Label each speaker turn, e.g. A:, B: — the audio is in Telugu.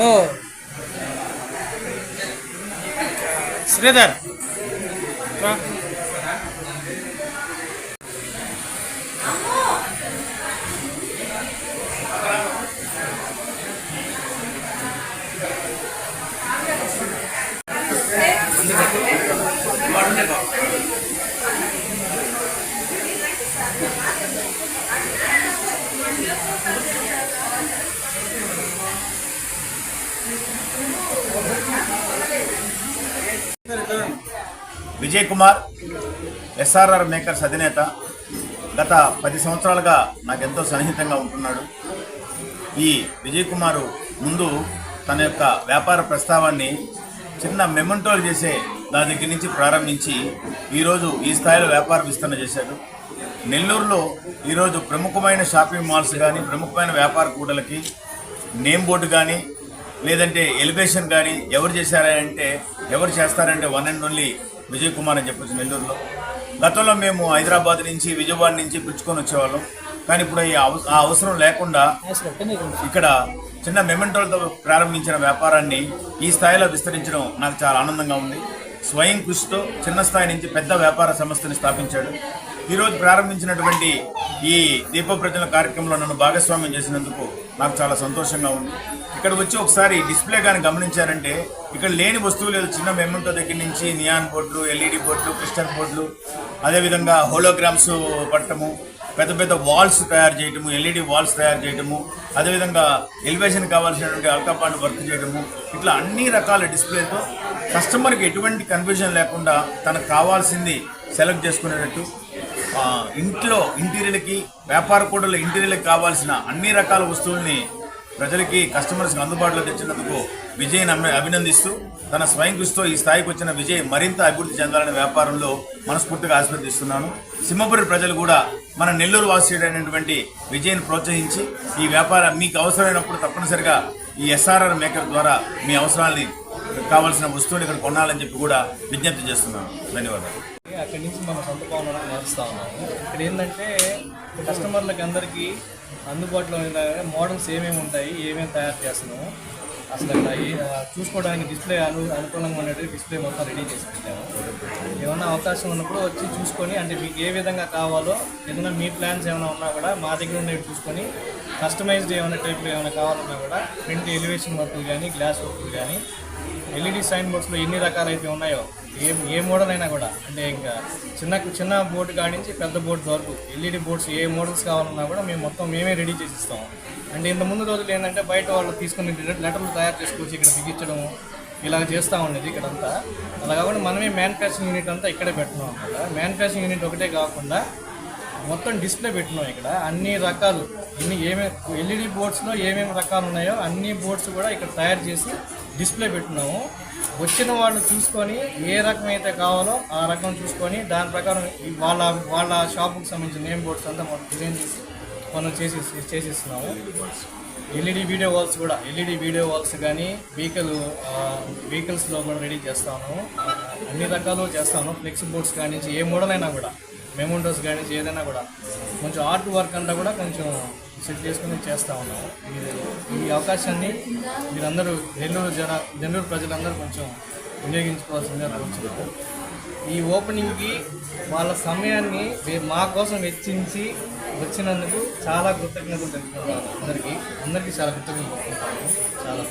A: ఓ శ్రీధర్
B: విజయ్ కుమార్ ఎస్ఆర్ఆర్ మేకర్స్ అధినేత గత 10 సంవత్సరాలుగా నాకెంతో సన్నిహితంగా ఉంటున్నాడు. ఈ విజయ్ కుమారు ముందు తన యొక్క వ్యాపార ప్రస్తావాన్ని చిన్న మెమెంటోలు చేసే దాని దగ్గర నుంచి ప్రారంభించి ఈరోజు ఈ స్థాయిలో వ్యాపార విస్తరణ చేశాడు. నెల్లూరులో ఈరోజు ప్రముఖమైన షాపింగ్ మాల్స్ కానీ ప్రముఖమైన వ్యాపార కూడలకి నేమ్ బోర్డు కానీ లేదంటే ఎలివేషన్ కానీ ఎవరు చేస్తారంటే one and only Vijay Kumar అని చెప్పొచ్చు. నెల్లూరులో గతంలో మేము హైదరాబాద్ నుంచి విజయవాడ నుంచి పిలుచుకొని వచ్చేవాళ్ళం, కానీ ఇప్పుడు ఆ అవసరం లేకుండా ఇక్కడ చిన్న మెమెంటోలతో ప్రారంభించిన వ్యాపారాన్ని ఈ స్థాయిలో విస్తరించడం నాకు చాలా ఆనందంగా ఉంది. స్వయం కృషితో చిన్న స్థాయి నుంచి పెద్ద వ్యాపార సంస్థని స్థాపించాడు. ఈరోజు ప్రారంభించినటువంటి ఈ దీపప్రజ్వలన కార్యక్రమంలో నన్ను భాగస్వామ్యం చేసినందుకు నాకు చాలా సంతోషంగా ఉంది. ఇక్కడ వచ్చి ఒకసారి డిస్ప్లే కానీ గమనించారంటే ఇక్కడ లేని వస్తువులు లేదు. చిన్న మెమెంటో దగ్గర నుంచి నియాన్ బోర్డులు, ఎల్ఈడి బోర్డులు, క్రిస్టల్ బోర్డులు, అదేవిధంగా హోలోగ్రామ్స్ పట్టడము, పెద్ద పెద్ద వాల్స్ తయారు చేయటము, ఎల్ఈడి వాల్స్ తయారు చేయటము, అదేవిధంగా ఎలివేషన్ కావాల్సినటువంటి అల్కాపాండ్ వర్క్ చేయడము, ఇట్లా అన్ని రకాల డిస్ప్లేతో కస్టమర్కి ఎటువంటి కన్ఫ్యూజన్ లేకుండా తనకు కావాల్సింది సెలెక్ట్ చేసుకునేటట్టు ఇంట్లో ఇంటీరియర్లకి వ్యాపార కూడల ఇంటీరియర్లకి కావాల్సిన అన్ని రకాల వస్తువుల్ని ప్రజలకి కస్టమర్స్కి అందుబాటులో తెచ్చినందుకు విజయ్ని అభినందిస్తూ తన స్వయం కృషితో ఈ స్థాయికి వచ్చిన విజయ్ మరింత అభివృద్ధి చెందాలనే వ్యాపారంలో మనస్ఫూర్తిగా ఆశీర్వదిస్తున్నాను. సింహపురి ప్రజలు కూడా మన నెల్లూరు వాసుడైనటువంటి విజయ్ని ప్రోత్సహించి ఈ వ్యాపారం మీకు అవసరమైనప్పుడు తప్పనిసరిగా ఈ ఎస్ఆర్ఆర్ మేకర్ ద్వారా మీ అవసరాలని కావాల్సిన వస్తువులు ఇక్కడ కొనాలని చెప్పి కూడా విజ్ఞప్తి చేస్తున్నాను. ధన్యవాదాలు.
A: అక్కడి నుంచి మనం సొంత భవనంలో నడుస్తూ ఉన్నాము. ఇక్కడ ఏంటంటే కస్టమర్లకి అందరికీ అందుబాటులో మోడల్స్ ఏమేమి ఉంటాయి, ఏమేమి తయారు చేస్తున్నాము, అసలు అక్కడ చూసుకోవడానికి డిస్ప్లే అనుకూలంగా ఉండేది డిస్ప్లే మొత్తం రెడీ చేసి పెట్టాము. ఏమన్నా అవకాశం ఉన్నప్పుడు వచ్చి చూసుకొని, అంటే మీకు ఏ విధంగా కావాలో ఏదైనా మీ ప్లాన్స్ ఏమైనా ఉన్నా కూడా మా దగ్గర ఉండేవి చూసుకొని కస్టమైజ్డ్ ఏమైనా టైప్లో ఏమైనా కావాలన్నా కూడా ప్రింట్ ఎలివేషన్ వర్కులు కానీ గ్లాస్ వర్కులు కానీ ఎల్ఈడి సైన్ బోర్డ్స్లో ఎన్ని రకాలైతే ఉన్నాయో ఏ మోడల్ అయినా కూడా, అంటే ఇంకా చిన్న బోర్డు కాడి నుంచి పెద్ద బోర్డు వరకు ఎల్ఈడి బోర్డ్స్ ఏ మోడల్స్ కావాలన్నా కూడా మేము మొత్తం మేమే రెడీ చేసి ఇస్తాము. అంటే ఇంత ముందు రోజులు ఏంటంటే బయట వాళ్ళు తీసుకుని లెటర్లు తయారు చేసుకొచ్చి ఇక్కడ బిగించడము ఇలా చేస్తూ ఉండేది ఇక్కడంతా. అలా కాకుండా మనమే మ్యానుఫ్యాక్చరింగ్ యూనిట్ అంతా ఇక్కడే పెట్టినాం అనమాట. మ్యానుఫ్యాక్చరింగ్ యూనిట్ ఒకటే కాకుండా మొత్తం డిస్ప్లే పెట్టినాం ఇక్కడ. అన్ని రకాలు ఎల్ఈడి బోర్డ్స్లో ఏమేమి రకాలు ఉన్నాయో అన్ని బోర్డ్స్ కూడా ఇక్కడ తయారు చేసి డిస్ప్లే పెట్టినాము. వచ్చిన వాళ్ళు చూసుకొని ఏ రకం అయితే కావాలో ఆ రకం చూసుకొని దాని ప్రకారం వాళ్ళ షాపుకి సంబంధించిన నేమ్ బోర్డ్స్ అంతా మనం డిజైన్ చేసి మనం చేసిస్తున్నాము. ఎల్ఈడి వీడియో వాల్స్ కానీ వెహికల్స్లో కూడా రెడీ చేస్తాము. అన్ని రకాలు చేస్తాను. ఫ్లెక్స్ బోర్డ్స్ కానీ ఏ మోడల్ అయినా కూడా, మెమోంటోస్ కానీ ఏదైనా కూడా కొంచెం ఆర్ట్ వర్క్ అంతా కూడా కొంచెం సెట్ చేసుకుని చేస్తూ ఉన్నాము. ఈ అవకాశాన్ని మీరందరూ నెల్లూరు ప్రజలందరూ కొంచెం వినియోగించుకోవాల్సిందిగా కోరుతున్నాము. ఈ ఓపెనింగ్కి వాళ్ళ సమయాన్ని మా కోసం వెచ్చించి వచ్చినందుకు చాలా కృతజ్ఞతలు తెలుపుతున్నాను. అందరికీ చాలా కృతజ్ఞతలు తెలుపుతున్నాను. చాలా